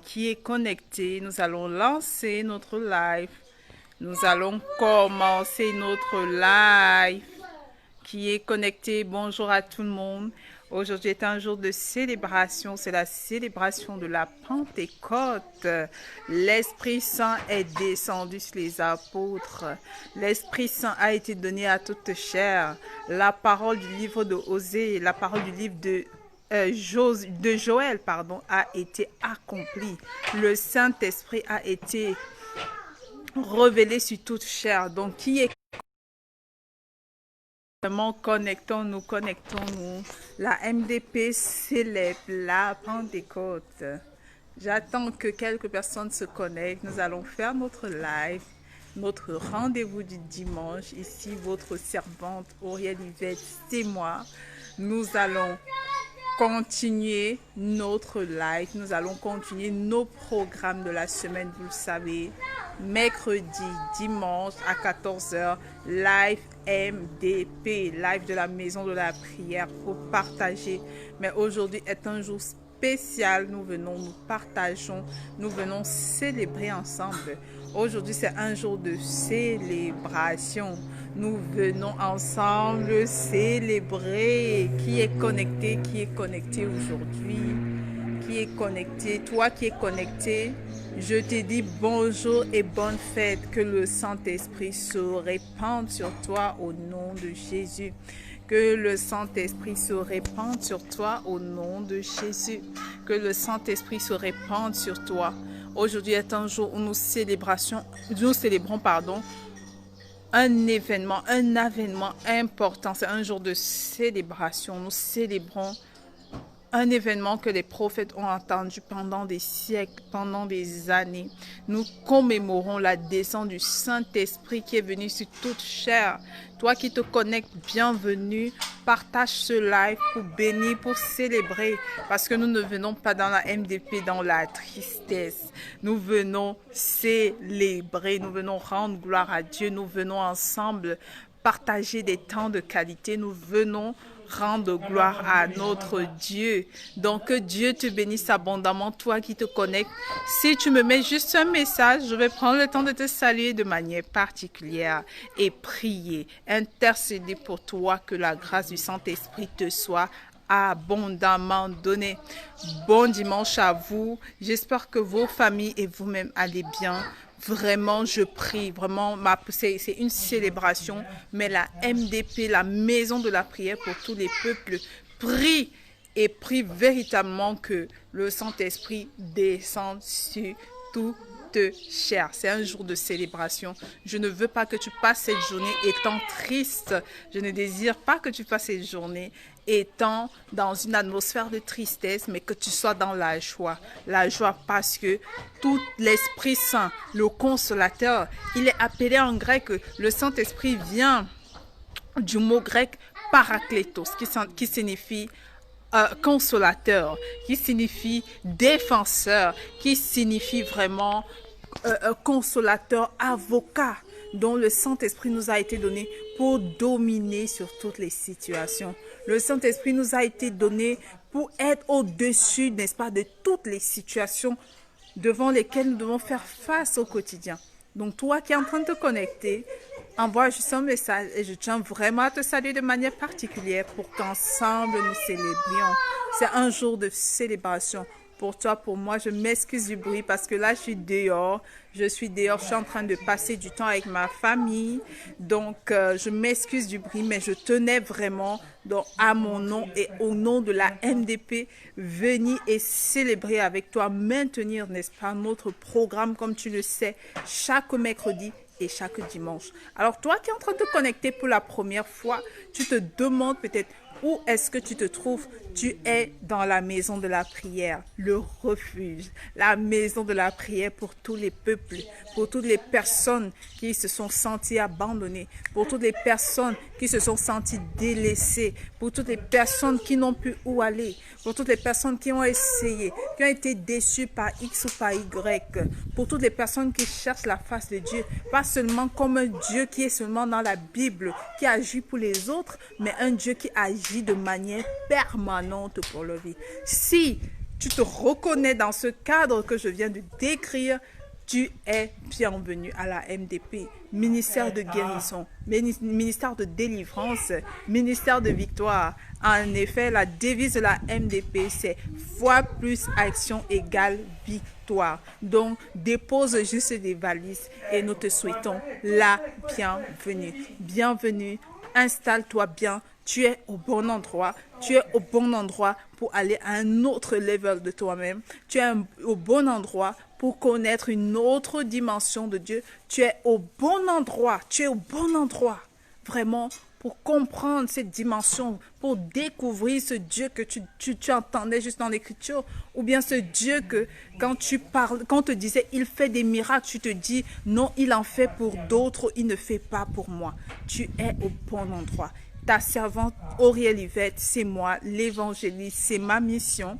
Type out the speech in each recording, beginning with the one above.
Qui est connecté. Nous allons lancer notre live. Nous allons commencer notre live. Qui est connecté. Bonjour à tout le monde. Aujourd'hui est un jour de célébration. C'est la célébration de la Pentecôte. L'Esprit Saint est descendu sur les apôtres. L'Esprit Saint a été donné à toute chair. La parole du livre de Osée, la parole du livre de Joël, a été accompli. Le Saint-Esprit a été révélé sur toute chair. Donc, qui est vraiment connectons-nous, connectons-nous. La MDP célèbre la Pentecôte. J'attends que quelques personnes se connectent. Nous allons faire notre live, notre rendez-vous du dimanche. Ici, votre servante Auriel Yvette, c'est moi. Nous allons continuer notre live. Nous allons continuer nos programmes de la semaine, vous le savez. Mercredi, dimanche à 14h, live MDP, live de la maison de la prière pour partager. Mais aujourd'hui est un jour spécial. Nous partageons, nous venons célébrer ensemble. Aujourd'hui, c'est un jour de célébration. Nous venons ensemble célébrer. Qui est connecté aujourd'hui? Qui est connecté? Toi qui es connecté, je te dis bonjour et bonne fête. Que le Saint-Esprit se répande sur toi au nom de Jésus. Que le Saint-Esprit se répande sur toi au nom de Jésus. Que le Saint-Esprit se répande sur toi. Aujourd'hui est un jour où nous célébrons un avènement important. C'est un jour de célébration. Nous célébrons un événement que les prophètes ont entendu pendant des siècles, pendant des années. Nous commémorons la descente du Saint-Esprit qui est venu sur toute chair. Toi qui te connectes, bienvenue. Partage ce live pour bénir, pour célébrer. Parce que nous ne venons pas dans la MDP, dans la tristesse. Nous venons célébrer, nous venons rendre gloire à Dieu. Nous venons ensemble partager des temps de qualité. Nous venons rendre gloire à notre Dieu. Donc, que Dieu te bénisse abondamment, toi qui te connectes. Si tu me mets juste un message, je vais prendre le temps de te saluer de manière particulière et prier, intercéder pour toi, que la grâce du Saint-Esprit te soit abondamment donnée. Bon dimanche à vous. J'espère que vos familles et vous-même allez bien. Vraiment, je prie, vraiment, c'est une célébration, mais la MDP, la maison de la prière pour tous les peuples, prie et prie véritablement que le Saint-Esprit descende sur toute chair. C'est un jour de célébration. Je ne veux pas que tu passes cette journée étant triste. Je ne désire pas que tu passes cette journée étant dans une atmosphère de tristesse, mais que tu sois dans la joie. La joie parce que tout l'Esprit Saint, le consolateur, il est appelé en grec, le Saint-Esprit vient du mot grec parakletos, qui signifie consolateur, qui signifie défenseur, qui signifie vraiment consolateur, avocat, dont le Saint-Esprit nous a été donné pour dominer sur toutes les situations. Le Saint-Esprit nous a été donné pour être au-dessus, n'est-ce pas, de toutes les situations devant lesquelles nous devons faire face au quotidien. Donc, toi qui es en train de te connecter, envoie juste un message et je tiens vraiment à te saluer de manière particulière pour qu'ensemble nous célébrions. C'est un jour de célébration. Pour toi, pour moi, je m'excuse du bruit parce que là, je suis dehors. Je suis en train de passer du temps avec ma famille. Donc, je m'excuse du bruit, mais je tenais vraiment, donc, à mon nom et au nom de la MDP, venir et célébrer avec toi, maintenir, n'est-ce pas, notre programme, comme tu le sais, chaque mercredi et chaque dimanche. Alors, toi qui es en train de te connecter pour la première fois, tu te demandes peut-être où est-ce que tu te trouves? Tu es dans la maison de la prière, le refuge, la maison de la prière pour tous les peuples, pour toutes les personnes qui se sont senties abandonnées, pour toutes les personnes qui se sont senties délaissées, pour toutes les personnes qui n'ont plus où aller, pour toutes les personnes qui ont essayé, qui ont été déçues par X ou par Y, pour toutes les personnes qui cherchent la face de Dieu, pas seulement comme un Dieu qui est seulement dans la Bible, qui agit pour les autres, mais un Dieu qui agit de manière permanente pour leur vie. Si tu te reconnais dans ce cadre que je viens de décrire, tu es bienvenu à la MDP, ministère de guérison, ministère de délivrance, ministère de victoire. En effet, la devise de la MDP, c'est foi plus action égale victoire. Donc, dépose juste des valises et nous te souhaitons la bienvenue. Bienvenue, installe-toi bien. Tu es au bon endroit. Tu es au bon endroit pour aller à un autre level de toi-même. Tu es au bon endroit pour connaître une autre dimension de Dieu. Tu es au bon endroit. Tu es au bon endroit. Vraiment, pour comprendre cette dimension, pour découvrir ce Dieu que tu entendais juste dans l'écriture, ou bien ce Dieu que quand tu parles, quand on te disait il fait des miracles, tu te dis non, il en fait pour d'autres, il ne fait pas pour moi. Tu es au bon endroit. Ta servante Auriel Yvette, c'est moi, l'évangéliste, c'est ma mission.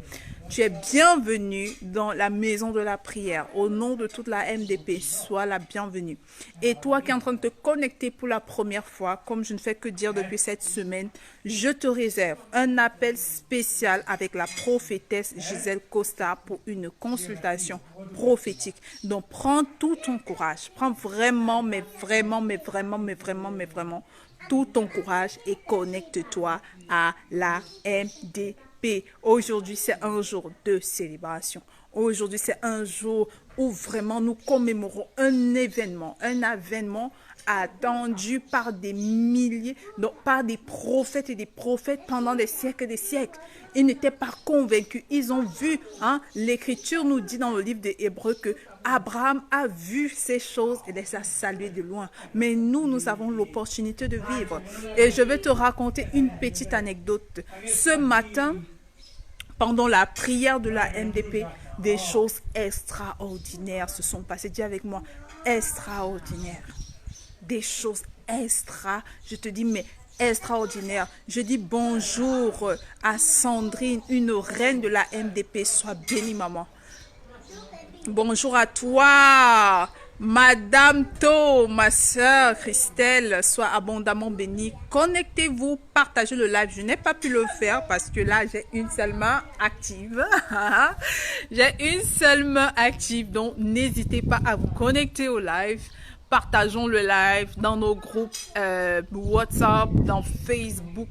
Tu es bienvenue dans la maison de la prière. Au nom de toute la MDP, sois la bienvenue. Et toi qui es en train de te connecter pour la première fois, comme je ne fais que dire depuis cette semaine, je te réserve un appel spécial avec la prophétesse Gisèle Costa pour une consultation prophétique. Donc, prends tout ton courage. Prends vraiment, mais vraiment, mais vraiment, mais vraiment, mais vraiment, tout ton courage et connecte-toi à la MDP. Aujourd'hui, c'est un jour de célébration. Aujourd'hui, c'est un jour où vraiment nous commémorons un événement attendu par des milliers, donc par des prophètes et des prophètes pendant des siècles et des siècles. Ils n'étaient pas convaincus. Ils ont vu, l'Écriture nous dit dans le livre des Hébreux que Abraham a vu ces choses et les a saluées de loin. Mais nous avons l'opportunité de vivre. Et je vais te raconter une petite anecdote. Ce matin, pendant la prière de la MDP, des choses extraordinaires se sont passées. Dis avec moi, extraordinaires. Des choses je te dis, mais extraordinaire. Je dis bonjour à Sandrine, une reine de la MDP. Sois bénie, maman. Bonjour à toi, Madame To, ma soeur Christelle. Sois abondamment bénie. Connectez-vous, partagez le live. Je n'ai pas pu le faire parce que là, j'ai une seule main active. J'ai une seule main active, donc n'hésitez pas à vous connecter au live. Partageons le live dans nos groupes WhatsApp, dans Facebook.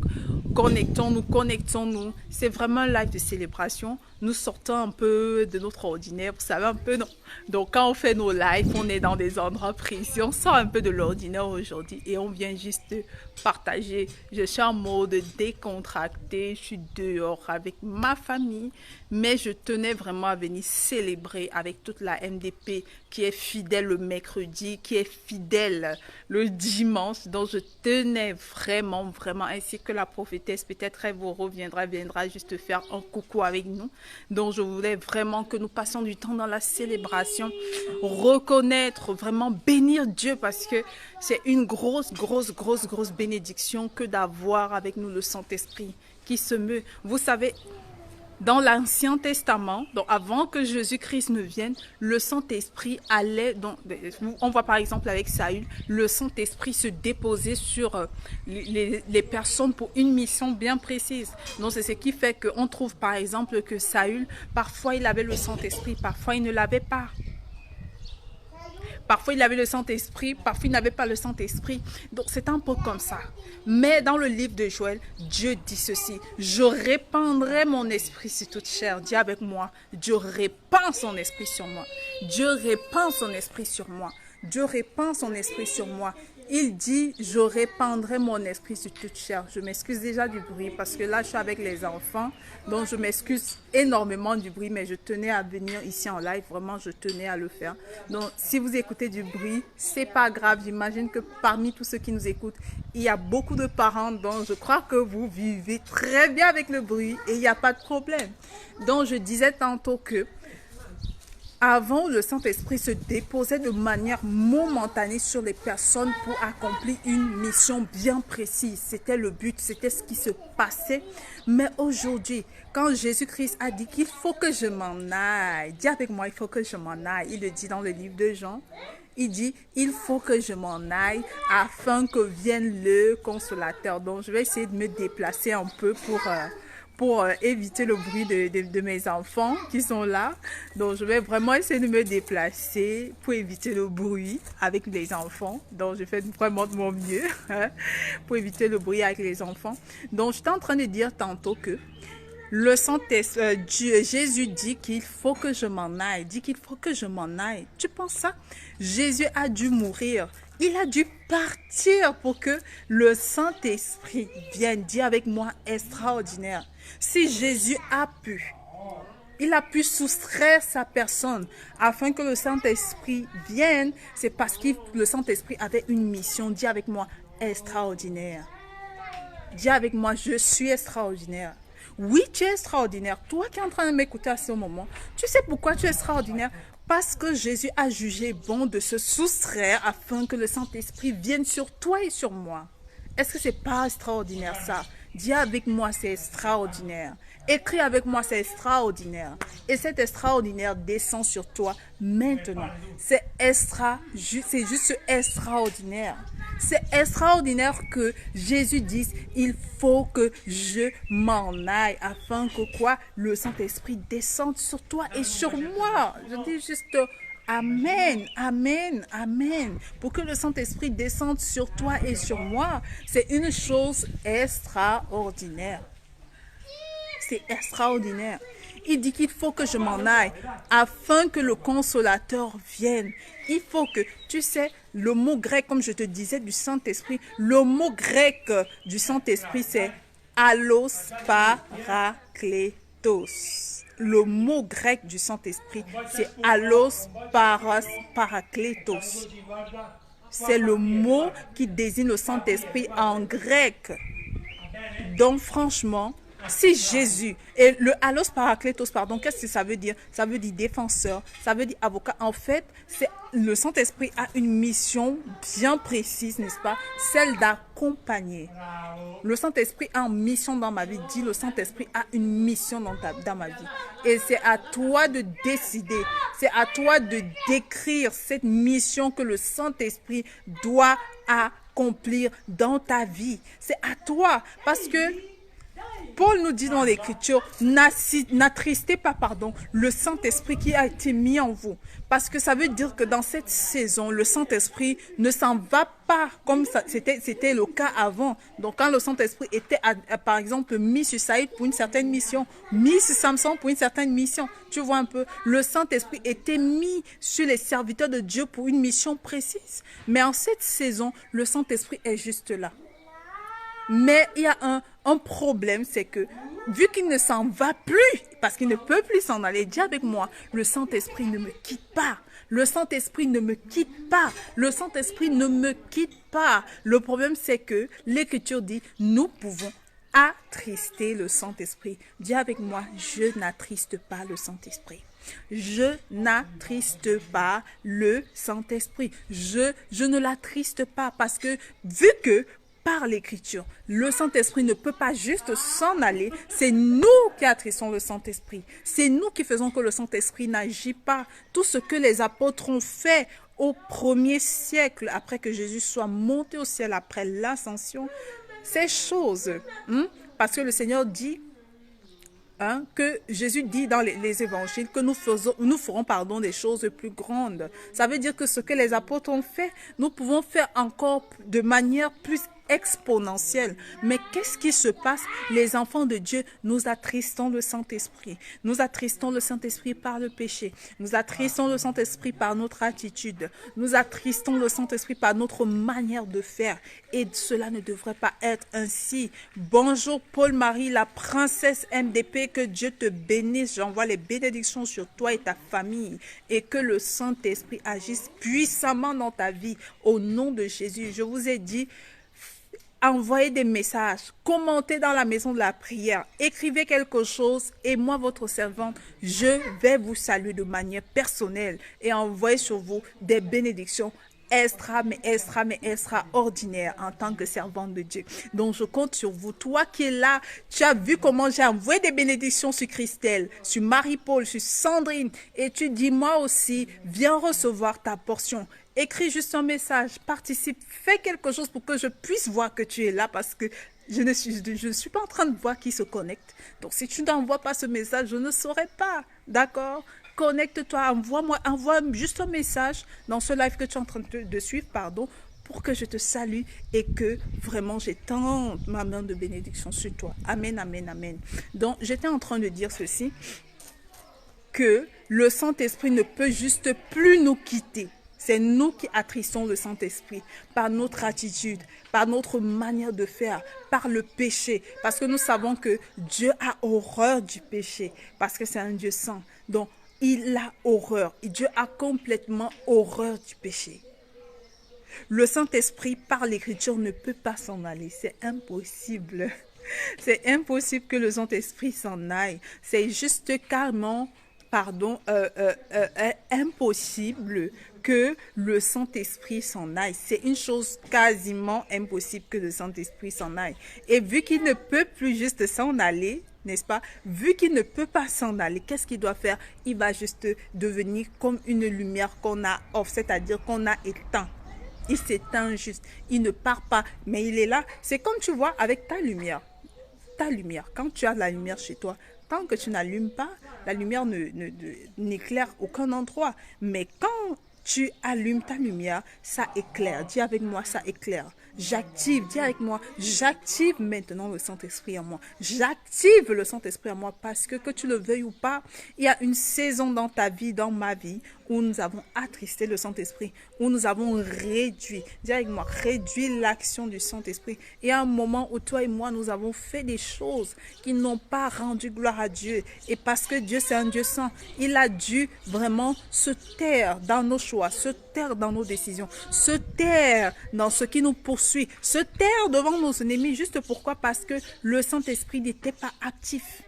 Connectons-nous. C'est vraiment un live de célébration. Nous sortons un peu de notre ordinaire, vous savez un peu, non? Donc, quand on fait nos lives, on est dans des endroits précis. On sort un peu de l'ordinaire aujourd'hui et on vient juste partager. Je suis en mode décontracté. Je suis dehors avec ma famille. Mais je tenais vraiment à venir célébrer avec toute la MDP qui est fidèle le mercredi, qui est fidèle le dimanche. Donc, je tenais vraiment, ainsi que la prophétesse, peut-être elle vous viendra juste faire un coucou avec nous. Donc, je voulais vraiment que nous passions du temps dans la célébration, reconnaître, vraiment bénir Dieu parce que c'est une grosse bénédiction que d'avoir avec nous le Saint-Esprit qui se meut. Vous savez, dans l'Ancien Testament, donc avant que Jésus-Christ ne vienne, le Saint-Esprit allait, on voit par exemple avec Saül, le Saint-Esprit se déposer sur les personnes pour une mission bien précise. Donc c'est ce qui fait qu'on trouve par exemple que Saül, parfois il avait le Saint-Esprit, parfois il ne l'avait pas. Parfois, il avait le Saint-Esprit, parfois, il n'avait pas le Saint-Esprit. Donc, c'est un peu comme ça. Mais dans le livre de Joël, Dieu dit ceci. Je répandrai mon esprit sur toute chair. Dis avec moi, Dieu répand son esprit sur moi. Dieu répand son esprit sur moi. Dieu répand son esprit sur moi. Il dit, je répandrai mon esprit sur toute chair. Je m'excuse déjà du bruit parce que là, je suis avec les enfants. Donc, je m'excuse énormément du bruit, mais je tenais à venir ici en live. Vraiment, je tenais à le faire. Donc, si vous écoutez du bruit, c'est pas grave. J'imagine que parmi tous ceux qui nous écoutent, il y a beaucoup de parents. Donc, je crois que vous vivez très bien avec le bruit et il n'y a pas de problème. Donc, je disais tantôt que avant, le Saint-Esprit se déposait de manière momentanée sur les personnes pour accomplir une mission bien précise. C'était le but, c'était ce qui se passait. Mais aujourd'hui, quand Jésus-Christ a dit qu'il faut que je m'en aille, dis avec moi, il faut que je m'en aille. Il le dit dans le livre de Jean. Il dit, il faut que je m'en aille afin que vienne le consolateur. Donc, je vais essayer de me déplacer un peu pour éviter le bruit de mes enfants qui sont là. Donc, je vais vraiment essayer de me déplacer pour éviter le bruit avec les enfants. Donc, je fais vraiment de mon mieux pour éviter le bruit avec les enfants. Donc, j'étais en train de dire tantôt que le Saint-Esprit, Jésus dit qu'il faut que je m'en aille, dit qu'il faut que je m'en aille. Tu penses ça? Jésus a dû mourir. Il a dû partir pour que le Saint-Esprit vienne. Dis avec moi, extraordinaire. Si Jésus a pu, il a pu soustraire sa personne afin que le Saint-Esprit vienne, c'est parce que le Saint-Esprit avait une mission. Dis avec moi, extraordinaire. Dis avec moi, je suis extraordinaire. Oui, tu es extraordinaire. Toi qui es en train de m'écouter à ce moment, tu sais pourquoi tu es extraordinaire? Parce que Jésus a jugé bon de se soustraire afin que le Saint-Esprit vienne sur toi et sur moi. Est-ce que c'est pas extraordinaire ça? Dis avec moi, c'est extraordinaire. Écris avec moi, c'est extraordinaire. Et cet extraordinaire descend sur toi maintenant. C'est juste extraordinaire. C'est extraordinaire que Jésus dise, il faut que je m'en aille afin que quoi? Le Saint-Esprit descende sur toi et sur moi. Je dis juste amen, amen, amen. Pour que le Saint-Esprit descende sur toi et sur moi, c'est une chose extraordinaire. C'est extraordinaire. Il dit qu'il faut que je m'en aille afin que le consolateur vienne. Il faut que, tu sais, le mot grec, comme je te disais, du Saint-Esprit, le mot grec du Saint-Esprit, c'est allos parakletos. Le mot grec du Saint-Esprit, c'est allos parakletos. C'est le mot qui désigne le Saint-Esprit en grec. Donc, franchement, si Jésus, et le allos parakletos, pardon, qu'est-ce que ça veut dire? Ça veut dire défenseur, ça veut dire avocat. En fait, le Saint-Esprit a une mission bien précise, n'est-ce pas? Celle d'accompagner. Le Saint-Esprit a une mission dans ma vie. Dis, le Saint-Esprit a une mission dans ma vie. Et c'est à toi de décider, c'est à toi de décrire cette mission que le Saint-Esprit doit accomplir dans ta vie. C'est à toi, parce que Paul nous dit dans l'Écriture, n'attristez pas, le Saint-Esprit qui a été mis en vous. Parce que ça veut dire que dans cette saison, le Saint-Esprit ne s'en va pas comme c'était le cas avant. Donc quand le Saint-Esprit était, par exemple, mis sur Saïd pour une certaine mission, mis sur Samson pour une certaine mission, tu vois un peu, le Saint-Esprit était mis sur les serviteurs de Dieu pour une mission précise. Mais en cette saison, le Saint-Esprit est juste là. Mais il y a un problème, c'est que vu qu'il ne s'en va plus, parce qu'il ne peut plus s'en aller, dis avec moi, le Saint-Esprit ne me quitte pas. Le Saint-Esprit ne me quitte pas. Le Saint-Esprit ne me quitte pas. Le problème, c'est que l'Écriture dit, nous pouvons attrister le Saint-Esprit. Dis avec moi, je n'attriste pas le Saint-Esprit. Je n'attriste pas le Saint-Esprit. Je ne l'attriste pas parce que vu que par l'Écriture, le Saint-Esprit ne peut pas juste s'en aller. C'est nous qui attristons le Saint-Esprit. C'est nous qui faisons que le Saint-Esprit n'agit pas. Tout ce que les apôtres ont fait au premier siècle, après que Jésus soit monté au ciel, après l'ascension, ces choses, parce que le Seigneur dit, que Jésus dit dans les évangiles que nous ferons des choses plus grandes. Ça veut dire que ce que les apôtres ont fait, nous pouvons faire encore de manière plus exponentielle. Mais qu'est-ce qui se passe? Les enfants de Dieu, nous attristons le Saint-Esprit. Nous attristons le Saint-Esprit par le péché. Nous attristons le Saint-Esprit par notre attitude. Nous attristons le Saint-Esprit par notre manière de faire. Et cela ne devrait pas être ainsi. Bonjour Paul-Marie, la princesse MDP, que Dieu te bénisse. J'envoie les bénédictions sur toi et ta famille. Et que le Saint-Esprit agisse puissamment dans ta vie. Au nom de Jésus, je vous ai dit, envoyez des messages, commentez dans la maison de la prière, écrivez quelque chose et moi, votre servante, je vais vous saluer de manière personnelle et envoyer sur vous des bénédictions extraordinaire en tant que servante de Dieu. Donc, je compte sur vous. Toi qui es là, tu as vu comment j'ai envoyé des bénédictions sur Christelle, sur Marie-Paul, sur Sandrine. Et tu dis, moi aussi, viens recevoir ta portion. Écris juste un message, participe, fais quelque chose pour que je puisse voir que tu es là parce que je ne suis pas en train de voir qui se connecte. Donc, si tu n'envoies pas ce message, je ne saurais pas. D'accord? Connecte-toi, envoie juste un message dans ce live que tu es en train de suivre, pardon, pour que je te salue et que vraiment j'étende ma main de bénédiction sur toi. Amen, amen, amen. Donc, j'étais en train de dire ceci, que le Saint-Esprit ne peut juste plus nous quitter. C'est nous qui attristons le Saint-Esprit par notre attitude, par notre manière de faire, par le péché. Parce que nous savons que Dieu a horreur du péché, parce que c'est un Dieu saint. Donc, il a horreur. Dieu a complètement horreur du péché. Le Saint-Esprit, par l'Écriture, ne peut pas s'en aller. C'est impossible. C'est impossible que le Saint-Esprit s'en aille. C'est juste carrément, impossible que le Saint-Esprit s'en aille. C'est une chose quasiment impossible que le Saint-Esprit s'en aille. Et vu qu'il ne peut plus juste s'en aller, n'est-ce pas? Vu qu'il ne peut pas s'en aller, qu'est-ce qu'il doit faire? Il va juste devenir comme une lumière qu'on a off, c'est-à-dire qu'on a éteint. Il s'éteint juste. Il ne part pas, mais il est là. C'est comme tu vois avec ta lumière. Ta lumière, quand tu as la lumière chez toi, tant que tu n'allumes pas, la lumière n'éclaire aucun endroit. Mais quand tu allumes ta lumière, ça éclaire. Dis avec moi, ça éclaire. J'active, dis avec moi, j'active maintenant le Saint-Esprit en moi. J'active le Saint-Esprit en moi parce que tu le veuilles ou pas, il y a une saison dans ta vie, dans ma vie, où nous avons attristé le Saint-Esprit, où nous avons réduit, dis avec moi, réduit l'action du Saint-Esprit. Il y a un moment où toi et moi, nous avons fait des choses qui n'ont pas rendu gloire à Dieu. Et parce que Dieu, c'est un Dieu saint, il a dû vraiment se taire dans nos choix, se taire dans nos décisions, se taire dans ce qui nous poursuit, se taire devant nos ennemis. Juste pourquoi? Parce que le Saint-Esprit n'était pas actif.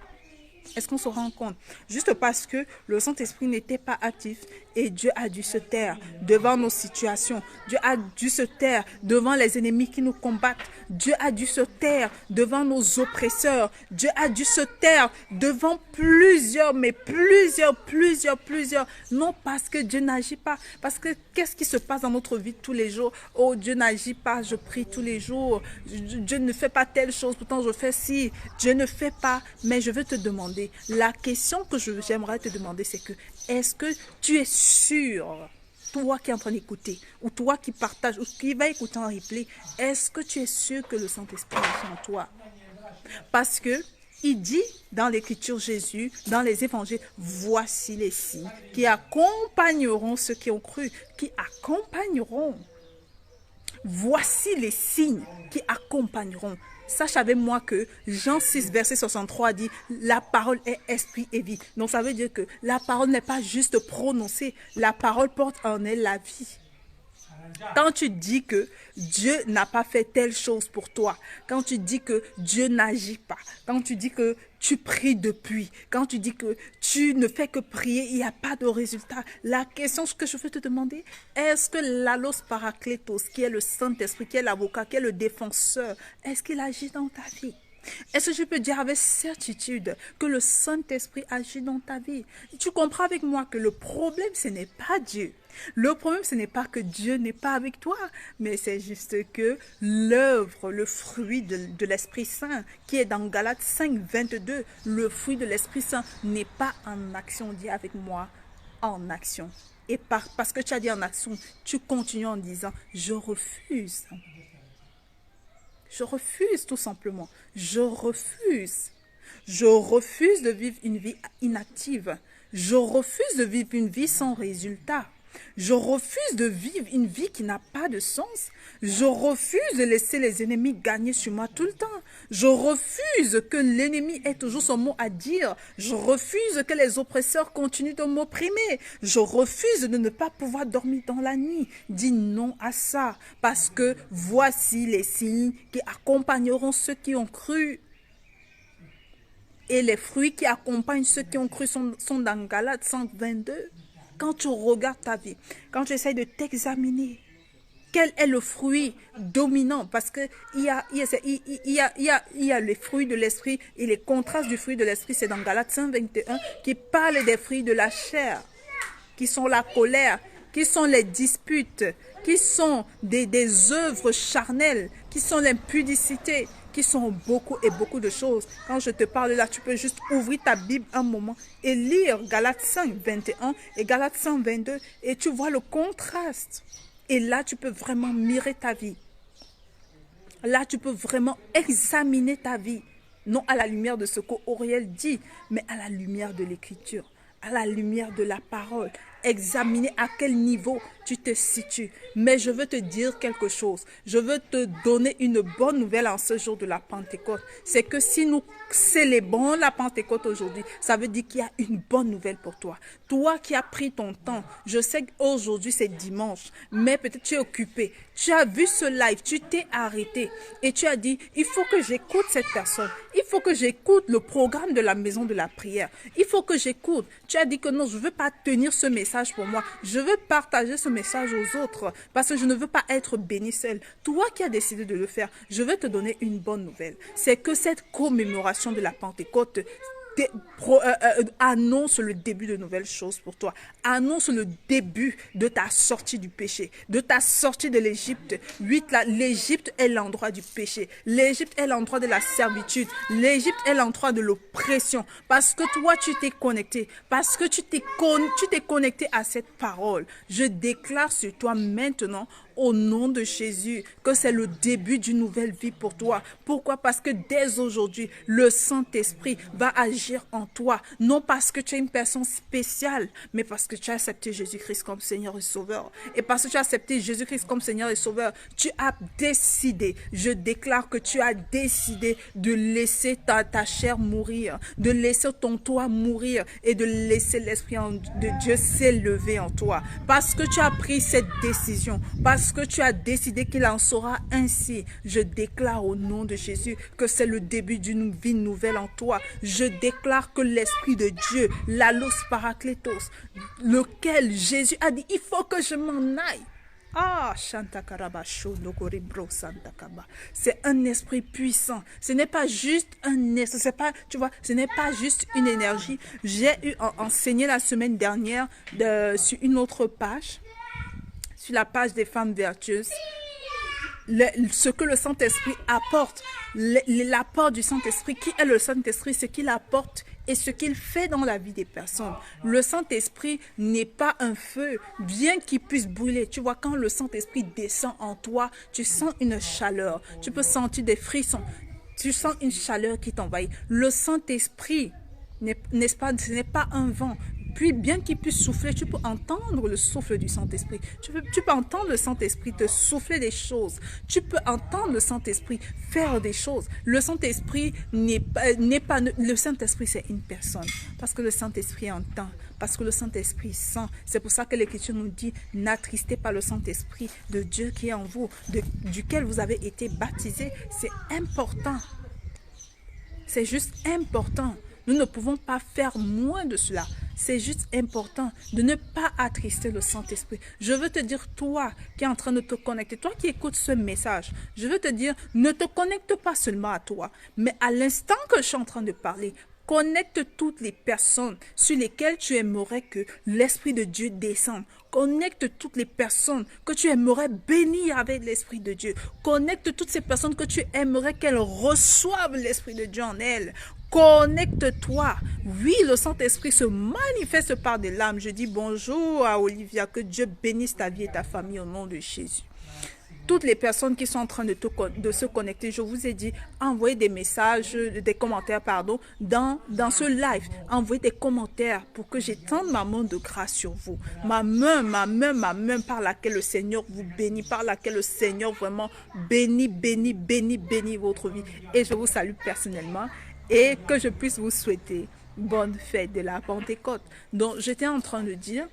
Est-ce qu'on se rend compte? Juste parce que le Saint-Esprit n'était pas actif et Dieu a dû se taire devant nos situations. Dieu a dû se taire devant les ennemis qui nous combattent. Dieu a dû se taire devant nos oppresseurs. Dieu a dû se taire devant plusieurs. Non parce que Dieu n'agit pas. Parce que qu'est-ce qui se passe dans notre vie tous les jours? Oh, Dieu n'agit pas, je prie tous les jours. Dieu ne fait pas telle chose, pourtant je fais ci. Dieu ne fait pas, mais je veux te demander. La question que j'aimerais te demander, c'est que est-ce que tu es sûr, toi qui es en train d'écouter, ou toi qui partage, ou qui va écouter en replay, est-ce que tu es sûr que le Saint-Esprit est en toi? Parce que il dit dans l'Écriture, Jésus, dans les évangiles, voici les signes qui accompagneront ceux qui ont cru, qui accompagneront. Voici les signes qui accompagneront. Sache avec moi que Jean 6, verset 63 dit, la parole est esprit et vie. Donc ça veut dire que la parole n'est pas juste prononcée, la parole porte en elle la vie. Quand tu dis que Dieu n'a pas fait telle chose pour toi, quand tu dis que Dieu n'agit pas, quand tu dis que tu pries depuis, quand tu dis que tu ne fais que prier, il n'y a pas de résultat. La question que je veux te demander, est-ce que l'Allos Parakletos, qui est le Saint-Esprit, qui est l'avocat, qui est le défenseur, est-ce qu'il agit dans ta vie? Est-ce que je peux dire avec certitude que le Saint-Esprit agit dans ta vie? Tu comprends avec moi que le problème, ce n'est pas Dieu. Le problème, ce n'est pas que Dieu n'est pas avec toi, mais c'est juste que l'œuvre, le fruit de l'Esprit Saint, qui est dans Galates 5, 22, le fruit de l'Esprit Saint n'est pas en action. Dis avec moi, en action. Et parce que tu as dit en action, tu continues en disant, je refuse. Je refuse tout simplement. Je refuse. Je refuse de vivre une vie inactive. Je refuse de vivre une vie sans résultat. Je refuse de vivre une vie qui n'a pas de sens. Je refuse de laisser les ennemis gagner sur moi tout le temps. Je refuse que l'ennemi ait toujours son mot à dire. Je refuse que les oppresseurs continuent de m'opprimer. Je refuse de ne pas pouvoir dormir dans la nuit. Dis non à ça, parce que voici les signes qui accompagneront ceux qui ont cru. Et les fruits qui accompagnent ceux qui ont cru sont dans Galates 5, 22. Quand tu regardes ta vie, quand tu essaies de t'examiner, quel est le fruit dominant? Parce que il y a les fruits de l'esprit et les contrastes du fruit de l'esprit. C'est dans Galates 5:21 qui parle des fruits de la chair, qui sont la colère, qui sont les disputes, qui sont des œuvres charnelles, qui sont l'impudicité, qui sont beaucoup et beaucoup de choses. Quand je te parle là, tu peux juste ouvrir ta Bible un moment et lire Galates 5:21 et Galates 5:22 et tu vois le contraste. Et là, tu peux vraiment mirer ta vie. Là, tu peux vraiment examiner ta vie. Non à la lumière de ce qu'Auriel dit, mais à la lumière de l'Écriture, à la lumière de la parole. Examiner à quel niveau tu te situes. Mais je veux te dire quelque chose. Je veux te donner une bonne nouvelle en ce jour de la Pentecôte. C'est que si nous célébrons la Pentecôte aujourd'hui, ça veut dire qu'il y a une bonne nouvelle pour toi. Toi qui as pris ton temps, je sais qu'aujourd'hui c'est dimanche, mais peut-être tu es occupé. Tu as vu ce live, tu t'es arrêté et tu as dit, il faut que j'écoute cette personne. Il faut que j'écoute le programme de la maison de la prière. Il faut que j'écoute. Tu as dit que non, je ne veux pas tenir ce message pour moi. Je veux partager ce message aux autres parce que je ne veux pas être béni seul. Toi qui as décidé de le faire, je veux te donner une bonne nouvelle. C'est que cette commémoration de la Pentecôte annonce le début de nouvelles choses pour toi. Annonce le début de ta sortie du péché, de ta sortie de l'Égypte. L'Égypte est l'endroit du péché. L'Égypte est l'endroit de la servitude. L'Égypte est l'endroit de l'oppression. Parce que toi, tu t'es connecté. Parce que tu t'es connecté à cette parole. Je déclare sur toi maintenant, au nom de Jésus, que c'est le début d'une nouvelle vie pour toi. Pourquoi? Parce que dès aujourd'hui, le Saint-Esprit va agir en toi. Non parce que tu es une personne spéciale, mais parce que tu as accepté Jésus-Christ comme Seigneur et Sauveur. Et parce que tu as accepté Jésus-Christ comme Seigneur et Sauveur, tu as décidé, je déclare que tu as décidé de laisser ta chair mourir, de laisser ton toi mourir et de laisser l'Esprit de Dieu s'élever en toi. Parce que tu as pris cette décision, parce que tu as décidé qu'il en sera ainsi, je déclare au nom de Jésus que c'est le début d'une vie nouvelle en toi. Je déclare que l'Esprit de Dieu, l'Allos Parakletos, lequel Jésus a dit, il faut que je m'en aille. Ah, c'est un esprit puissant. Ce n'est pas juste un esprit, tu vois, ce n'est pas juste une énergie. J'ai enseigné la semaine dernière sur une autre page, sur la page des femmes vertueuses, ce que le Saint-Esprit apporte, l'apport du Saint-Esprit. Qui est le Saint-Esprit? Ce qu'il apporte et ce qu'il fait dans la vie des personnes. Le Saint-Esprit n'est pas un feu, bien qu'il puisse brûler. Tu vois, quand le Saint-Esprit descend en toi, tu sens une chaleur. Tu peux sentir des frissons. Tu sens une chaleur qui t'envahit. Le Saint-Esprit, n'est-ce pas, ce n'est pas un vent. Puis, bien qu'il puisse souffler, tu peux entendre le souffle du Saint-Esprit. Tu peux entendre le Saint-Esprit te souffler des choses. Tu peux entendre le Saint-Esprit faire des choses. Le Saint-Esprit n'est pas... Le Saint-Esprit, c'est une personne. Parce que le Saint-Esprit entend. Parce que le Saint-Esprit sent. C'est pour ça que l'Écriture nous dit, n'attristez pas le Saint-Esprit de Dieu qui est en vous, duquel vous avez été baptisés. C'est important. C'est juste important. Nous ne pouvons pas faire moins de cela. C'est juste important de ne pas attrister le Saint-Esprit. Je veux te dire, toi qui es en train de te connecter, toi qui écoutes ce message, je veux te dire, ne te connecte pas seulement à toi, mais à l'instant que je suis en train de parler, connecte toutes les personnes sur lesquelles tu aimerais que l'Esprit de Dieu descende. Connecte toutes les personnes que tu aimerais bénir avec l'Esprit de Dieu. Connecte toutes ces personnes que tu aimerais qu'elles reçoivent l'Esprit de Dieu en elles. Connecte-toi. Oui, le Saint-Esprit se manifeste par des larmes. Je dis bonjour à Olivia. Que Dieu bénisse ta vie et ta famille au nom de Jésus. Toutes les personnes qui sont en train de se connecter, je vous ai dit, envoyez des messages, des commentaires, pardon, dans ce live. Envoyez des commentaires pour que j'étende ma main de grâce sur vous. Ma main par laquelle le Seigneur vous bénit, par laquelle le Seigneur vraiment bénit votre vie. Et je vous salue personnellement et que je puisse vous souhaiter bonne fête de la Pentecôte. Donc, j'étais en train de dire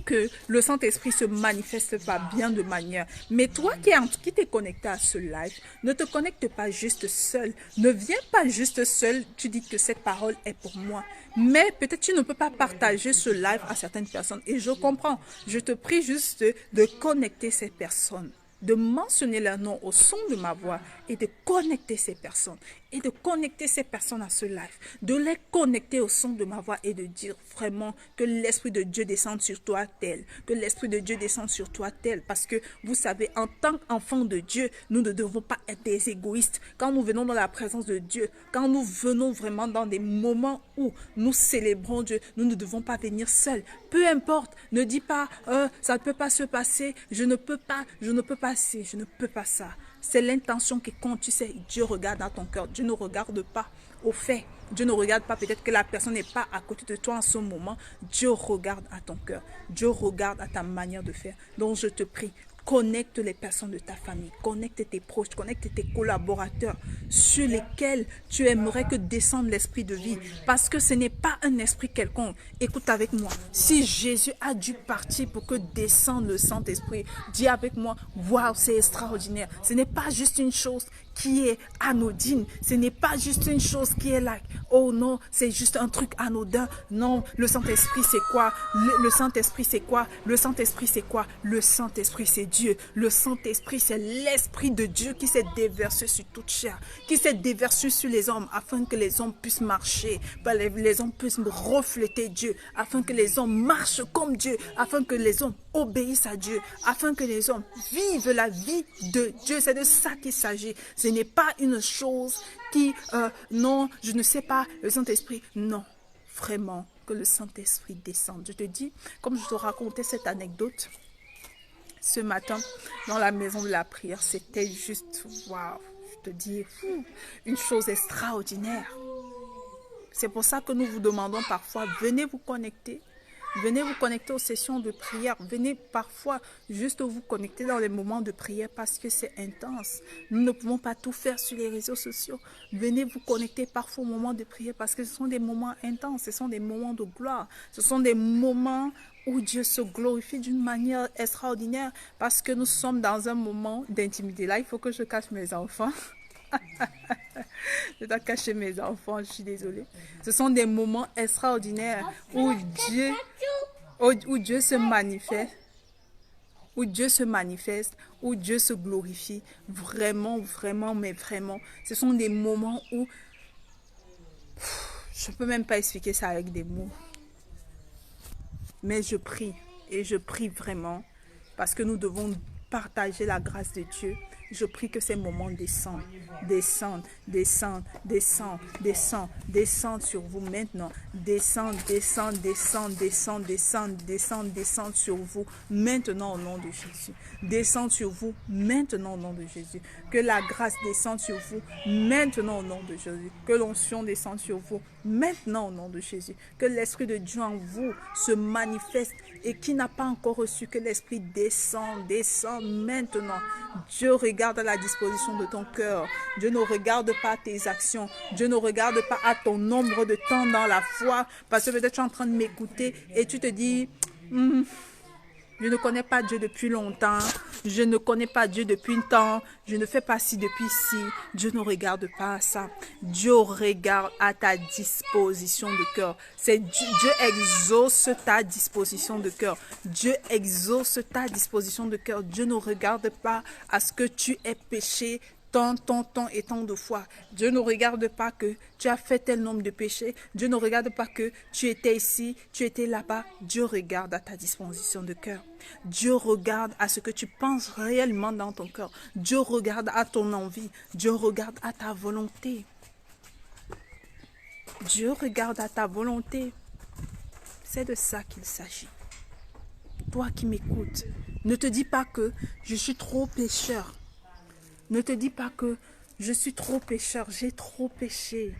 que le Saint-Esprit se manifeste pas bien de manière. Mais toi qui t'es connecté à ce live, ne te connecte pas juste seul. Ne viens pas juste seul. Tu dis que cette parole est pour moi. Mais peut-être tu ne peux pas partager ce live à certaines personnes. Et je comprends. Je te prie juste de connecter ces personnes, de mentionner leur nom au son de ma voix et de connecter ces personnes à ce live, de les connecter au son de ma voix et de dire vraiment que l'Esprit de Dieu descende sur toi tel, que l'Esprit de Dieu descende sur toi tel, parce que vous savez, en tant qu'enfants de Dieu, nous ne devons pas être des égoïstes. Quand nous venons dans la présence de Dieu, quand nous venons vraiment dans des moments où nous célébrons Dieu, nous ne devons pas venir seuls. Peu importe, ne dis pas ça ne peut pas se passer, je ne peux pas ça. C'est l'intention qui compte, tu sais, Dieu regarde dans ton cœur, Dieu ne regarde pas au fait, Dieu ne regarde pas peut-être que la personne n'est pas à côté de toi en ce moment, Dieu regarde à ton cœur, Dieu regarde à ta manière de faire. Donc je te prie, connecte les personnes de ta famille, connecte tes proches, connecte tes collaborateurs sur lesquels tu aimerais que descende l'esprit de vie, parce que ce n'est pas un esprit quelconque. Écoute avec moi, si Jésus a dû partir pour que descende le Saint-Esprit, dis avec moi, waouh, c'est extraordinaire. Ce n'est pas juste une chose qui est anodine, ce n'est pas juste une chose qui est là, oh non, c'est juste un truc anodin. Non, le Saint-Esprit c'est quoi? Le Saint-Esprit c'est quoi? Le Saint-Esprit c'est quoi? Le Saint-Esprit c'est Dieu. Le Saint-Esprit c'est l'Esprit de Dieu qui s'est déversé sur toute chair, qui s'est déversé sur les hommes afin que les hommes puissent marcher, les hommes puissent refléter Dieu, afin que les hommes marchent comme Dieu, afin que les hommes obéissent à Dieu, afin que les hommes vivent la vie de Dieu. C'est de ça qu'il s'agit. Ce n'est pas une chose qui, non, je ne sais pas, le Saint-Esprit, non, vraiment, que le Saint-Esprit descende. Je te dis, comme je te racontais cette anecdote, ce matin, dans la maison de la prière, c'était juste, waouh, je te dis, une chose extraordinaire. C'est pour ça que nous vous demandons parfois, venez vous connecter aux sessions de prière. Venez parfois juste vous connecter dans les moments de prière parce que c'est intense. Nous ne pouvons pas tout faire sur les réseaux sociaux. Venez vous connecter parfois aux moments de prière parce que ce sont des moments intenses, ce sont des moments de gloire. Ce sont des moments où Dieu se glorifie d'une manière extraordinaire parce que nous sommes dans un moment d'intimité. Là, il faut que je cache mes enfants. Je dois cacher mes enfants, je suis désolée. Ce sont des moments extraordinaires où Dieu se manifeste, où Dieu se glorifie. Vraiment, vraiment, mais vraiment. Ce sont des moments où je ne peux même pas expliquer ça avec des mots. Mais je prie, et je prie vraiment, parce que nous devons partager la grâce de Dieu. Je prie que ces moments descendent sur vous maintenant. Descendent sur vous maintenant au nom de Jésus. Descendent sur vous maintenant au nom de Jésus. Que la grâce descende sur vous maintenant au nom de Jésus. Que l'onction descende sur vous maintenant au nom de Jésus. Que l'Esprit de Dieu en vous se manifeste et qui n'a pas encore reçu, que l'Esprit descende maintenant. Dieu regarde à la disposition de ton cœur. Dieu ne regarde pas tes actions. Dieu ne regarde pas à ton nombre de temps dans la foi. Parce que peut-être tu es en train de m'écouter et tu te dis... Je ne connais pas Dieu depuis longtemps. Je ne connais pas Dieu depuis un temps. Je ne fais pas ci depuis ci. Dieu ne regarde pas à ça. Dieu regarde à ta disposition de cœur. C'est Dieu exauce ta disposition de cœur. Dieu exauce ta disposition de cœur. Dieu ne regarde pas à ce que tu aies péché tant et tant de fois. Dieu ne regarde pas que tu as fait tel nombre de péchés. Dieu ne regarde pas que tu étais ici, tu étais là-bas. Dieu regarde à ta disposition de cœur. Dieu regarde à ce que tu penses réellement dans ton cœur. Dieu regarde à ton envie. Dieu regarde à ta volonté. Dieu regarde à ta volonté. C'est de ça qu'il s'agit. Toi qui m'écoutes, ne te dis pas que je suis trop pécheur. Ne te dis pas que je suis trop pécheur, j'ai trop péché.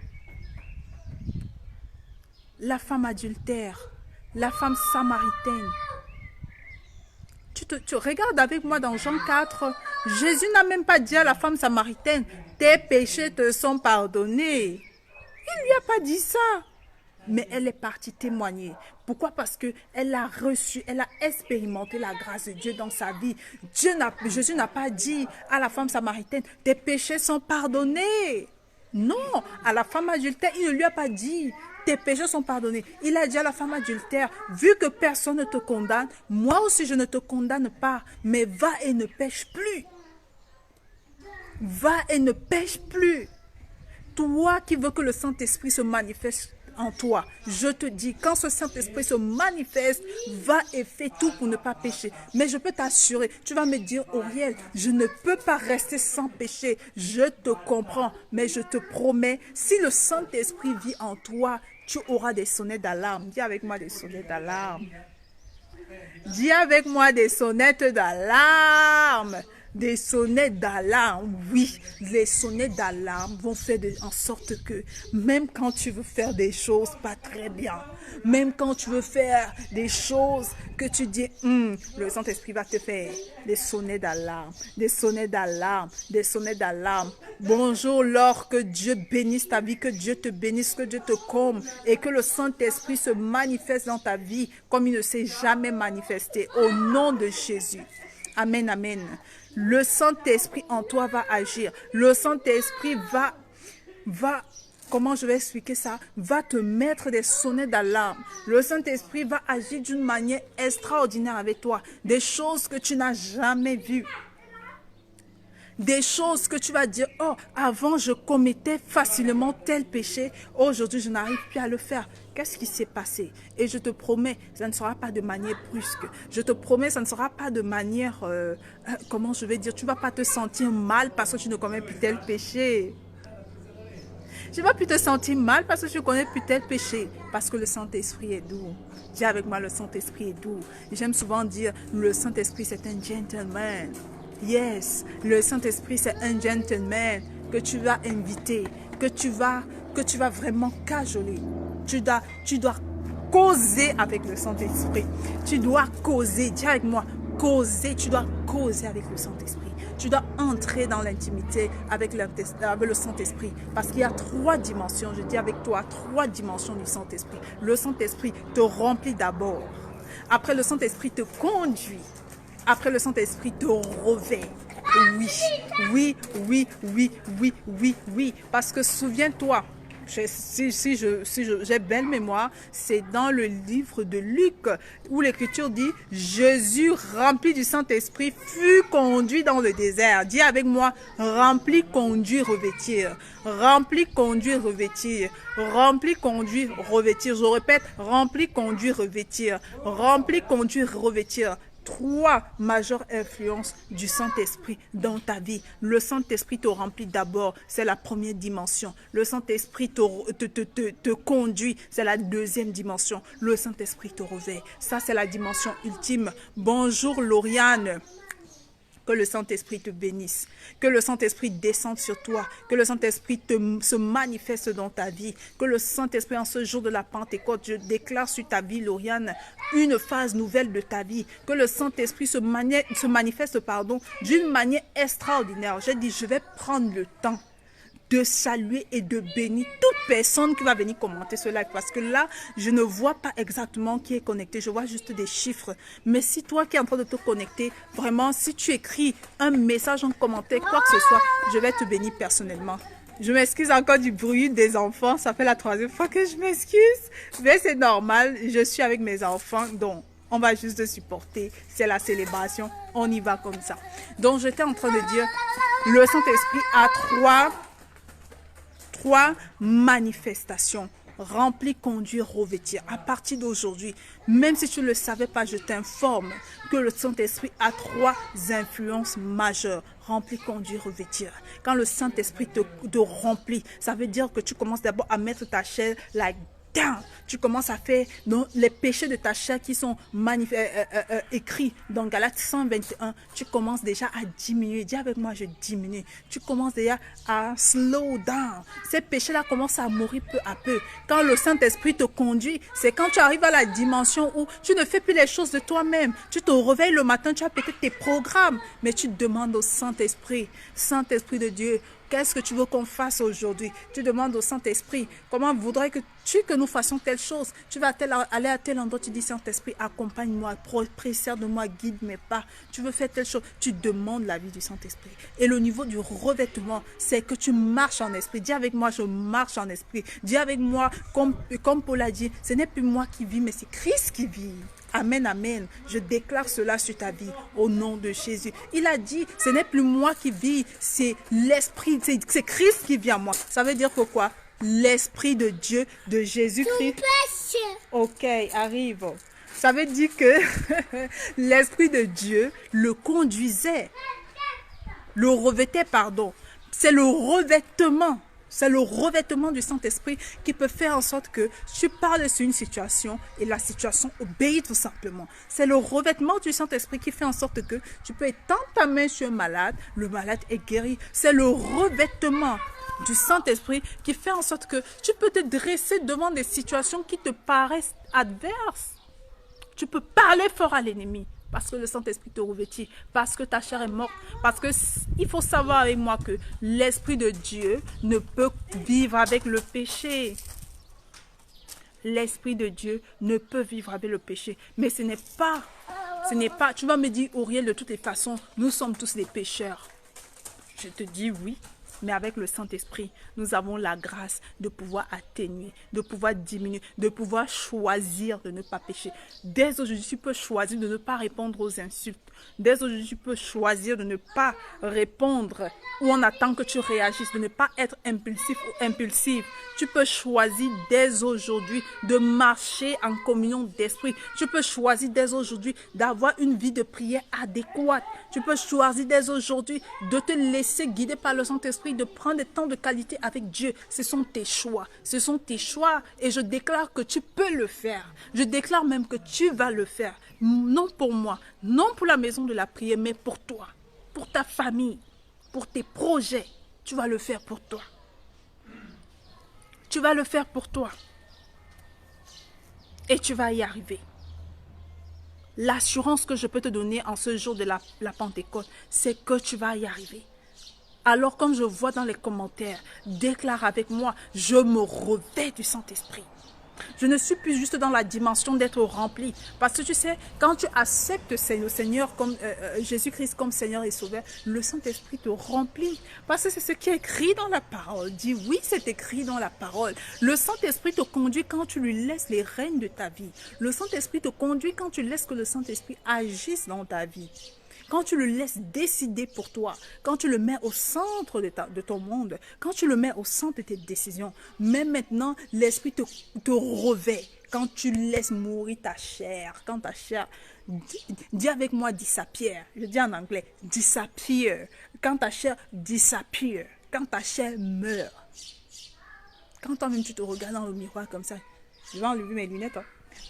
La femme adultère, la femme samaritaine. Tu regardes avec moi dans Jean 4, Jésus n'a même pas dit à la femme samaritaine, tes péchés te sont pardonnés. Il ne lui a pas dit ça. mais elle est partie témoigner. Pourquoi? Parce qu'elle a reçu, elle a expérimenté la grâce de Dieu dans sa vie. Jésus n'a pas dit à la femme samaritaine, tes péchés sont pardonnés. Non, à la femme adultère, il ne lui a pas dit, tes péchés sont pardonnés. Il a dit à la femme adultère, vu que personne ne te condamne, moi aussi je ne te condamne pas, mais va et ne pêche plus. Va et ne pêche plus. Toi qui veux que le Saint-Esprit se manifeste en toi, je te dis, quand ce Saint-Esprit se manifeste, va et fais tout pour ne pas pécher. Mais je peux t'assurer, tu vas me dire, Auriel, je ne peux pas rester sans péché. Je te comprends, mais je te promets, si le Saint-Esprit vit en toi, tu auras des sonnettes d'alarme. Dis avec moi des sonnettes d'alarme. Dis avec moi des sonnettes d'alarme. Des sonnettes d'alarme, oui, les sonnettes d'alarme vont faire en sorte que même quand tu veux faire des choses pas très bien, même quand tu veux faire des choses que tu dis, le Saint-Esprit va te faire des sonnettes d'alarme, des sonnettes d'alarme, des sonnettes d'alarme. Bonjour Laure, que Dieu bénisse ta vie, que Dieu te bénisse, que Dieu te comble et que le Saint-Esprit se manifeste dans ta vie comme il ne s'est jamais manifesté au nom de Jésus. Amen, amen. Le Saint-Esprit en toi va agir. Le Saint-Esprit va, comment je vais expliquer ça? Va te mettre des sonnettes d'alarme. Le Saint-Esprit va agir d'une manière extraordinaire avec toi. Des choses que tu n'as jamais vues. Des choses que tu vas dire, oh, avant je commettais facilement tel péché, aujourd'hui je n'arrive plus à le faire. Qu'est-ce qui s'est passé? Et je te promets, ça ne sera pas de manière brusque. Je te promets, ça ne sera pas de manière, comment je vais dire, tu ne vas pas te sentir mal parce que tu ne commets plus tel péché. Tu ne vas plus te sentir mal parce que tu ne connais plus tel péché. Parce que le Saint-Esprit est doux. Dis avec moi, le Saint-Esprit est doux. J'aime souvent dire, le Saint-Esprit c'est un gentleman. Yes, le Saint-Esprit, c'est un gentleman que tu vas inviter, que tu vas vraiment cajoler. Tu dois causer avec le Saint-Esprit. Tu dois causer, dis avec moi, causer, tu dois causer avec le Saint-Esprit. Tu dois entrer dans l'intimité avec le Saint-Esprit. Parce qu'il y a 3 dimensions, je dis avec toi, 3 dimensions du Saint-Esprit. Le Saint-Esprit te remplit d'abord. Après, le Saint-Esprit te conduit. Après, le Saint-Esprit te revêt. Oui. Parce que souviens-toi, si j'ai belle mémoire, c'est dans le livre de Luc où l'Écriture dit « Jésus, rempli du Saint-Esprit, fut conduit dans le désert. » Dis avec moi « Rempli, conduire, revêtir. » Rempli, conduire, revêtir. Rempli, conduire, revêtir. Je répète, rempli, conduire, revêtir. Rempli, conduire, revêtir. 3 majeures influences du Saint-Esprit dans ta vie. Le Saint-Esprit te remplit d'abord, c'est la première dimension. Le Saint-Esprit te conduit, c'est la deuxième dimension. Le Saint-Esprit te revêt, ça c'est la dimension ultime. Bonjour Lauriane. Que le Saint-Esprit te bénisse, que le Saint-Esprit descende sur toi, que le Saint-Esprit se manifeste dans ta vie, que le Saint-Esprit en ce jour de la Pentecôte, je déclare sur ta vie, Lauriane, une phase nouvelle de ta vie, que le Saint-Esprit se manifeste d'une manière extraordinaire. J'ai dit, je vais prendre le temps de saluer et de bénir toute personne qui va venir commenter ce live. Parce que là, je ne vois pas exactement qui est connecté. Je vois juste des chiffres. Mais si toi qui es en train de te connecter, vraiment, si tu écris un message en commentaire, quoi que ce soit, je vais te bénir personnellement. Je m'excuse encore du bruit des enfants. Ça fait la 3e fois que je m'excuse. Mais c'est normal. Je suis avec mes enfants. Donc, on va juste te supporter. C'est la célébration. On y va comme ça. Donc, j'étais en train de dire, le Saint-Esprit a 3 manifestations. Remplir, conduire, revêtir. À partir d'aujourd'hui, même si tu ne le savais pas, je t'informe que le Saint-Esprit a 3 influences majeures. Remplir, conduire, revêtir. Quand le Saint-Esprit te remplit, ça veut dire que tu commences d'abord à mettre ta chair tu commences à faire les péchés de ta chair qui sont écrits dans Galates 121. Tu commences déjà à diminuer. Dis avec moi, je diminue. Tu commences déjà à slow down. Ces péchés-là commencent à mourir peu à peu. Quand le Saint-Esprit te conduit, c'est quand tu arrives à la dimension où tu ne fais plus les choses de toi-même. Tu te réveilles le matin, tu as peut-être tes programmes, mais tu demandes au Saint-Esprit, Saint-Esprit de Dieu, Qu'est-ce que tu veux qu'on fasse aujourd'hui? Tu demandes au Saint-Esprit, comment voudrais-tu que nous fassions telle chose? Tu vas aller à tel endroit, tu dis Saint-Esprit, accompagne-moi, précède-moi, guide mes pas. Tu veux faire telle chose, tu demandes l'avis du Saint-Esprit. Et le niveau du revêtement, c'est que tu marches en esprit. Dis avec moi, je marche en esprit. Dis avec moi, comme Paul a dit, ce n'est plus moi qui vis, mais c'est Christ qui vit. Amen, amen. Je déclare cela sur ta vie au nom de Jésus. Il a dit, ce n'est plus moi qui vis, c'est l'Esprit, c'est Christ qui vit en moi. Ça veut dire que quoi? L'Esprit de Dieu, de Jésus-Christ. Ok, arrive. Ça veut dire que l'Esprit de Dieu le conduisait, le revêtait, pardon. C'est le revêtement. C'est le revêtement du Saint-Esprit qui peut faire en sorte que tu parles sur une situation et la situation obéit tout simplement. C'est le revêtement du Saint-Esprit qui fait en sorte que tu peux étendre ta main sur un malade, le malade est guéri. C'est le revêtement du Saint-Esprit qui fait en sorte que tu peux te dresser devant des situations qui te paraissent adverses. Tu peux parler fort à l'ennemi. Parce que le Saint-Esprit te revêtit, parce que ta chair est morte, parce que il faut savoir avec moi que l'Esprit de Dieu ne peut vivre avec le péché. L'Esprit de Dieu ne peut vivre avec le péché. Mais ce n'est pas, tu vas me dire, Auriel, de toutes les façons, nous sommes tous des pécheurs. Je te dis oui. Mais avec le Saint-Esprit, nous avons la grâce de pouvoir atténuer, de pouvoir diminuer, de pouvoir choisir de ne pas pécher. Dès aujourd'hui, tu peux choisir de ne pas répondre aux insultes. Dès aujourd'hui, tu peux choisir de ne pas répondre ou on attend que tu réagisses, de ne pas être impulsif ou impulsive. Tu peux choisir dès aujourd'hui de marcher en communion d'esprit. Tu peux choisir dès aujourd'hui d'avoir une vie de prière adéquate. Tu peux choisir dès aujourd'hui de te laisser guider par le Saint-Esprit, de prendre des temps de qualité avec Dieu. Ce sont tes choix. Ce sont tes choix. Et je déclare que tu peux le faire. Je déclare même que tu vas le faire. Non pour moi, non pour la maison de la prière, mais pour toi, pour ta famille, pour tes projets. Tu vas le faire pour toi. Tu vas le faire pour toi. Et tu vas y arriver. L'assurance que je peux te donner en ce jour de la Pentecôte, c'est que tu vas y arriver. Alors, comme je vois dans les commentaires, déclare avec moi, je me revêt du Saint-Esprit. Je ne suis plus juste dans la dimension d'être rempli. Parce que tu sais, quand tu acceptes le Seigneur comme Jésus-Christ comme Seigneur et Sauveur, le Saint-Esprit te remplit. Parce que c'est ce qui est écrit dans la parole. Dis oui, c'est écrit dans la parole. Le Saint-Esprit te conduit quand tu lui laisses les rênes de ta vie. Le Saint-Esprit te conduit quand tu laisses que le Saint-Esprit agisse dans ta vie. Quand tu le laisses décider pour toi, quand tu le mets au centre de ton monde, quand tu le mets au centre de tes décisions, même maintenant, l'Esprit te revêt. Quand tu laisses mourir ta chair, quand ta chair, dis avec moi, disappear. Je dis en anglais, disappear. Quand ta chair disappear, quand ta chair meurt. Quand toi-même tu te regardes dans le miroir comme ça, je vais enlever mes lunettes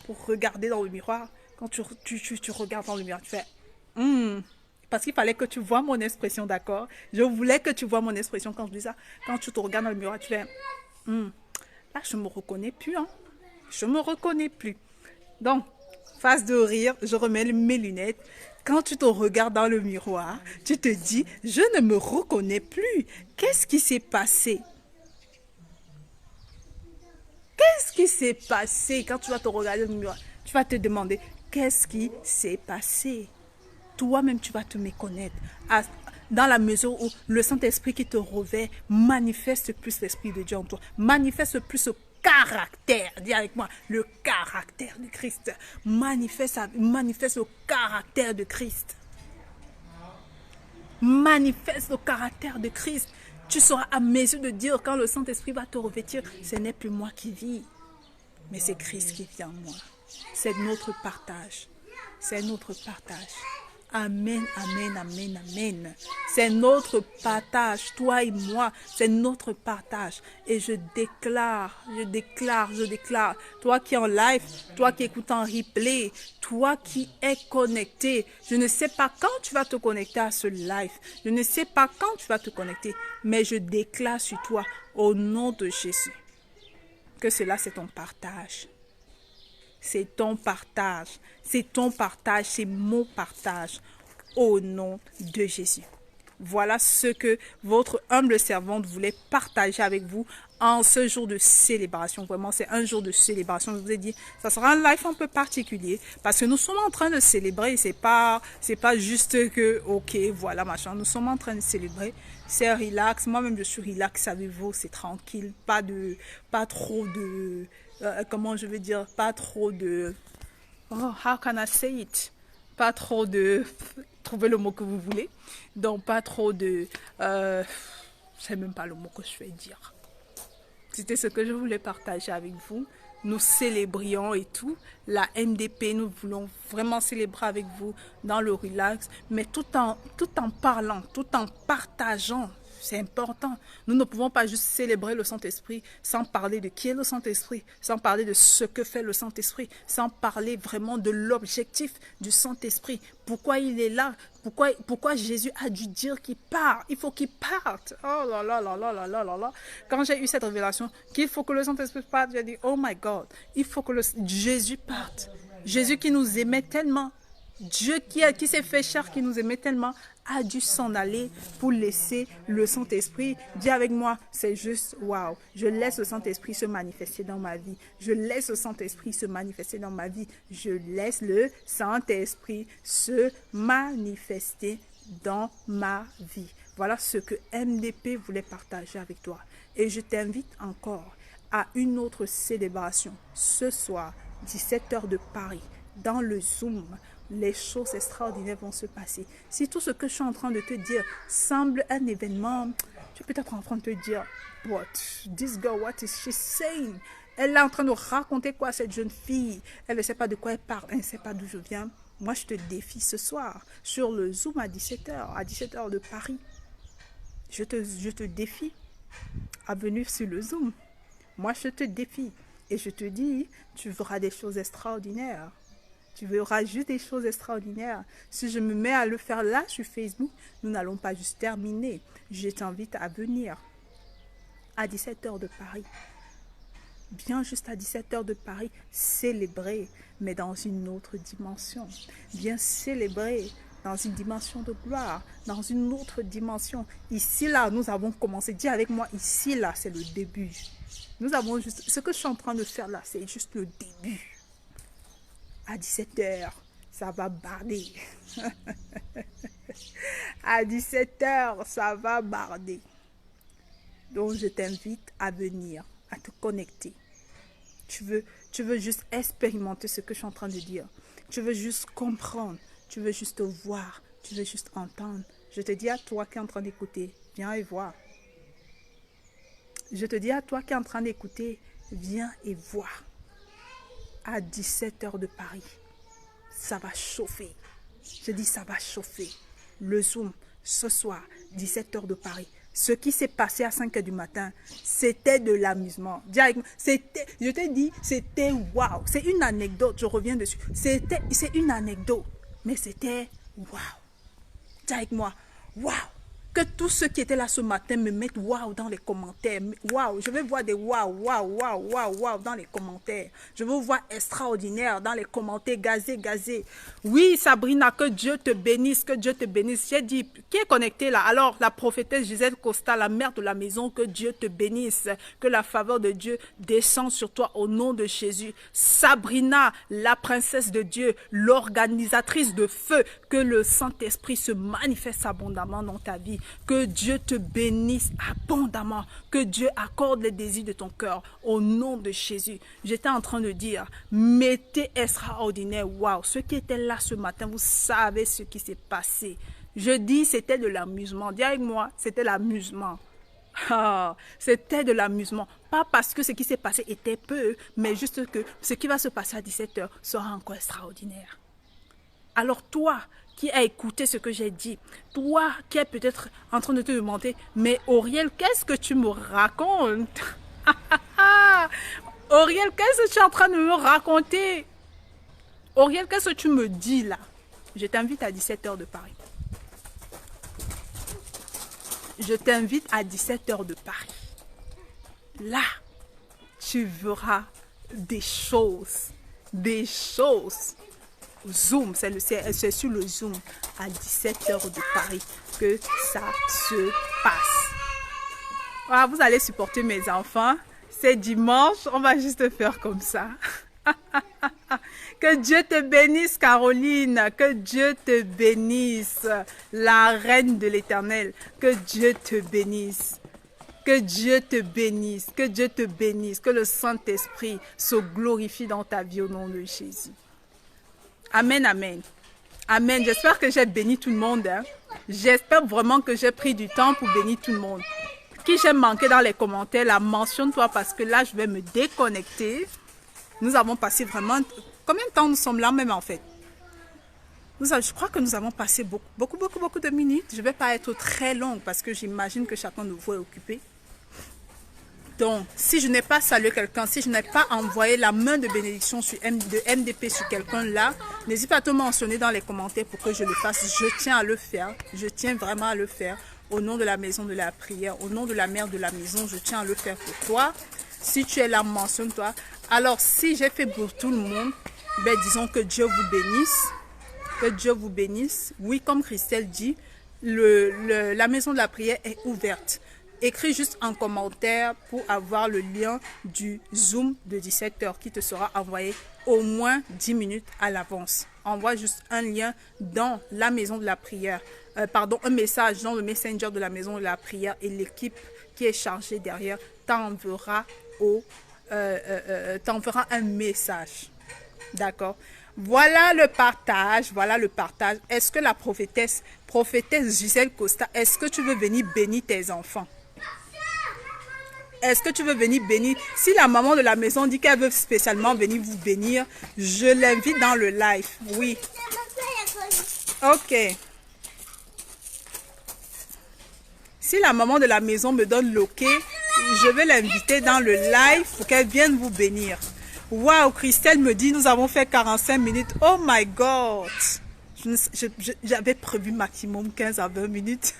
pour regarder dans le miroir. Quand tu regardes dans le miroir, tu fais... Parce qu'il fallait que tu vois mon expression, d'accord? Je voulais que tu vois mon expression quand je dis ça. Quand tu te regardes dans le miroir, tu fais... Là, je ne me reconnais plus. Je ne me reconnais plus. Donc, face de rire, je remets mes lunettes. Quand tu te regardes dans le miroir, tu te dis, je ne me reconnais plus. Qu'est-ce qui s'est passé? Qu'est-ce qui s'est passé? Quand tu vas te regarder dans le miroir, tu vas te demander, qu'est-ce qui s'est passé? Toi-même, tu vas te méconnaître. Dans la mesure où le Saint-Esprit qui te revêt manifeste plus l'Esprit de Dieu en toi. Manifeste plus ce caractère. Dis avec moi, le caractère de Christ. Manifeste le caractère de Christ. Manifeste le caractère de Christ. Tu seras à mesure de dire quand le Saint-Esprit va te revêtir, ce n'est plus moi qui vis, mais c'est Christ qui vit en moi. C'est notre partage. C'est notre partage. Amen, amen, amen, amen. C'est notre partage, toi et moi, c'est notre partage. Et je déclare, toi qui es en live, toi qui écoutes en replay, toi qui es connecté. Je ne sais pas quand tu vas te connecter à ce live, je ne sais pas quand tu vas te connecter, mais je déclare sur toi, au nom de Jésus, que cela c'est ton partage. C'est ton partage, c'est ton partage, c'est mon partage, au nom de Jésus. Voilà ce que votre humble servante voulait partager avec vous en ce jour de célébration. Vraiment, c'est un jour de célébration. Je vous ai dit, ça sera un live un peu particulier parce que nous sommes en train de célébrer. C'est pas juste que, ok, voilà, machin. Nous sommes en train de célébrer. C'est relax. Moi-même, je suis relax, savez-vous, c'est tranquille. Pas trop de, comment je vais dire, pas trop de, oh, how can I say it? Pas trop de, trouvez le mot que vous voulez. Donc, pas trop de, je sais même pas le mot que je vais dire. C'était ce que je voulais partager avec vous. Nous célébrions et tout. La MDP, nous voulons vraiment célébrer avec vous dans le relax, mais tout en parlant, tout en partageant. C'est important. Nous ne pouvons pas juste célébrer le Saint-Esprit sans parler de qui est le Saint-Esprit, sans parler de ce que fait le Saint-Esprit, sans parler vraiment de l'objectif du Saint-Esprit. Pourquoi il est là? Pourquoi Jésus a dû dire qu'il part? Il faut qu'il parte. Oh là là là là là là là là. Quand j'ai eu cette révélation qu'il faut que le Saint-Esprit parte, j'ai dit, oh my God, il faut que Jésus parte. Jésus qui nous aimait tellement, Dieu qui s'est fait chair, qui nous aimait tellement, a dû s'en aller pour laisser le Saint-Esprit. Dis avec moi, c'est juste, waouh, je laisse le Saint-Esprit se manifester dans ma vie. Je laisse le Saint-Esprit se manifester dans ma vie. Je laisse le Saint-Esprit se manifester dans ma vie. Voilà ce que MDP voulait partager avec toi. Et je t'invite encore à une autre célébration. Ce soir, 17h de Paris, dans le Zoom. Les choses extraordinaires vont se passer. Si tout ce que je suis en train de te dire semble un événement, tu es peut-être en train de te dire, what? This girl, what is she saying? Elle est en train de raconter quoi, cette jeune fille? Elle ne sait pas de quoi elle parle, elle ne sait pas d'où je viens. Moi, je te défie ce soir sur le Zoom à 17h de Paris. Je te défie à venir sur le Zoom. Moi, je te défie et je te dis, tu verras des choses extraordinaires. Tu verras juste des choses extraordinaires. Si je me mets à le faire là sur Facebook, nous n'allons pas juste terminer. Je t'invite à venir à 17h de Paris. Bien juste à 17h de Paris, célébrer, mais dans une autre dimension. Bien célébrer dans une dimension de gloire, dans une autre dimension. Ici, là, nous avons commencé. Dis avec moi, ici, là, c'est le début. Nous avons juste... Ce que je suis en train de faire là, c'est juste le début. À 17h, ça va barder. À 17h, ça va barder. Donc, je t'invite à venir, à te connecter. Tu veux juste expérimenter ce que je suis en train de dire. Tu veux juste comprendre. Tu veux juste voir. Tu veux juste entendre. Je te dis à toi qui es en train d'écouter, viens et vois. Je te dis à toi qui es en train d'écouter, viens et vois. À 17h de Paris, ça va chauffer. Je dis ça va chauffer. Le Zoom, ce soir, 17h de Paris. Ce qui s'est passé à 5h du matin, c'était de l'amusement. Je t'ai dit, c'était waouh. C'est une anecdote, je reviens dessus. C'est une anecdote, mais c'était waouh. Dis avec moi, waouh. Que tous ceux qui étaient là ce matin me mettent waouh dans les commentaires. Waouh, je veux voir des waouh, waouh, waouh, waouh, waouh dans les commentaires. Je veux voir extraordinaire dans les commentaires, gazé. Oui, Sabrina, que Dieu te bénisse, que Dieu te bénisse. J'ai dit, qui est connecté là? Alors, la prophétesse Gisèle Costa, la mère de la maison, que Dieu te bénisse. Que la faveur de Dieu descende sur toi au nom de Jésus. Sabrina, la princesse de Dieu, l'organisatrice de feu, que le Saint-Esprit se manifeste abondamment dans ta vie. Que Dieu te bénisse abondamment. Que Dieu accorde les désirs de ton cœur au nom de Jésus. J'étais en train de dire, mettez extraordinaire. Waouh, ceux qui étaient là ce matin, vous savez ce qui s'est passé. Je dis, c'était de l'amusement. Dis avec moi, c'était l'amusement. Ah, c'était de l'amusement. Pas parce que ce qui s'est passé était peu, mais juste que ce qui va se passer à 17h sera encore extraordinaire. Alors toi qui as écouté ce que j'ai dit, toi qui es peut-être en train de te demander, mais Auriel, qu'est-ce que tu me racontes? Auriel, qu'est-ce que tu es en train de me raconter? Auriel, qu'est-ce que tu me dis là? Je t'invite à 17h de Paris. Je t'invite à 17h de Paris. Là, tu verras des choses Zoom, c'est sur le Zoom à 17h de Paris que ça se passe. Voilà, vous allez supporter mes enfants. C'est dimanche, on va juste faire comme ça. Que Dieu te bénisse, Caroline. Que Dieu te bénisse, la reine de l'Éternel. Que Dieu te bénisse. Que Dieu te bénisse. Que Dieu te bénisse. Que le Saint-Esprit se glorifie dans ta vie au nom de Jésus. Amen, amen. Amen. J'espère que j'ai béni tout le monde. Hein. J'espère vraiment que j'ai pris du temps pour bénir tout le monde. Qui j'ai manqué dans les commentaires, là, mentionne-toi parce que là, je vais me déconnecter. Nous avons passé vraiment... Combien de temps nous sommes là même en fait? Je crois que nous avons passé beaucoup de minutes. Je ne vais pas être très longue parce que j'imagine que chacun de vous est occupé. Donc, si je n'ai pas salué quelqu'un, si je n'ai pas envoyé la main de bénédiction de MDP sur quelqu'un là, n'hésite pas à te mentionner dans les commentaires pour que je le fasse. Je tiens à le faire. Je tiens vraiment à le faire. Au nom de la maison de la prière, au nom de la mère de la maison, je tiens à le faire pour toi. Si tu es là, mentionne-toi. Alors, si j'ai fait pour tout le monde, ben, disons que Dieu vous bénisse. Que Dieu vous bénisse. Oui, comme Christelle dit, la maison de la prière est ouverte. Écris juste en commentaire pour avoir le lien du Zoom de 17h qui te sera envoyé au moins 10 minutes à l'avance. Envoie juste un lien dans la maison de la prière. Un message dans le Messenger de la maison de la prière et l'équipe qui est chargée derrière t'enverra un message. D'accord? Voilà le partage. Voilà le partage. Est-ce que la prophétesse Gisèle Costa, est-ce que tu veux venir bénir tes enfants? Est-ce que tu veux venir bénir? Si la maman de la maison dit qu'elle veut spécialement venir vous bénir, je l'invite dans le live. Oui. Ok. Si la maman de la maison me donne l'ok, je vais l'inviter dans le live pour qu'elle vienne vous bénir. Waouh, Christelle me dit, nous avons fait 45 minutes. Oh my God. J'avais prévu maximum 15 à 20 minutes.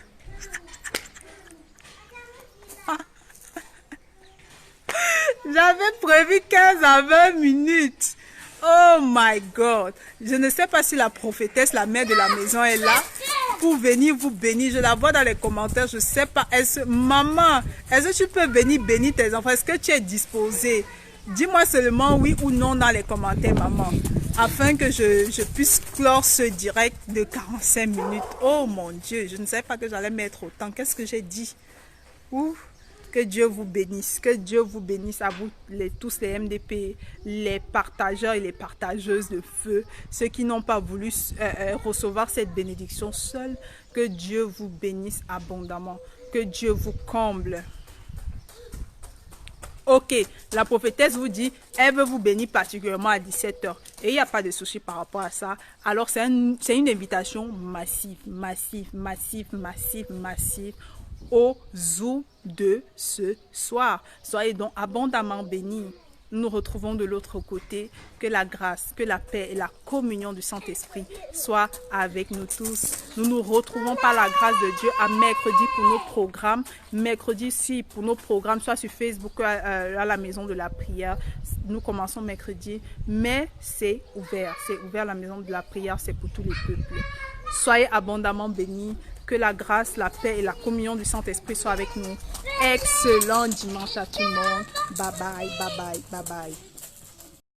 J'avais prévu 15 à 20 minutes. Oh my God. Je ne sais pas si la prophétesse, la mère de la maison est là pour venir vous bénir. Je la vois dans les commentaires. Je ne sais pas. Maman, est-ce que tu peux venir bénir tes enfants? Est-ce que tu es disposée? Dis-moi seulement oui ou non dans les commentaires, maman. Afin que je puisse clore ce direct de 45 minutes. Oh mon Dieu, je ne savais pas que j'allais mettre autant. Qu'est-ce que j'ai dit? Ouh. Que Dieu vous bénisse. Que Dieu vous bénisse à vous tous les MDP, les partageurs et les partageuses de feu, ceux qui n'ont pas voulu recevoir cette bénédiction seuls. Que Dieu vous bénisse abondamment. Que Dieu vous comble. Ok, la prophétesse vous dit, elle veut vous bénir particulièrement à 17h. Et il n'y a pas de souci par rapport à ça. Alors c'est une invitation massive au Zoom de ce soir. Soyez donc abondamment bénis. Nous nous retrouvons de l'autre côté. Que la grâce, que la paix et la communion du Saint-Esprit soient avec nous tous. Nous nous retrouvons par la grâce de Dieu à mercredi pour nos programmes. Mercredi, si pour nos programmes, soit sur Facebook, à la maison de la prière. Nous commençons mercredi, mais c'est ouvert. C'est ouvert, la maison de la prière, c'est pour tous les peuples. Soyez abondamment bénis. Que la grâce, la paix et la communion du Saint-Esprit soient avec nous. Excellent dimanche à tout le monde. Bye bye, bye bye, bye bye.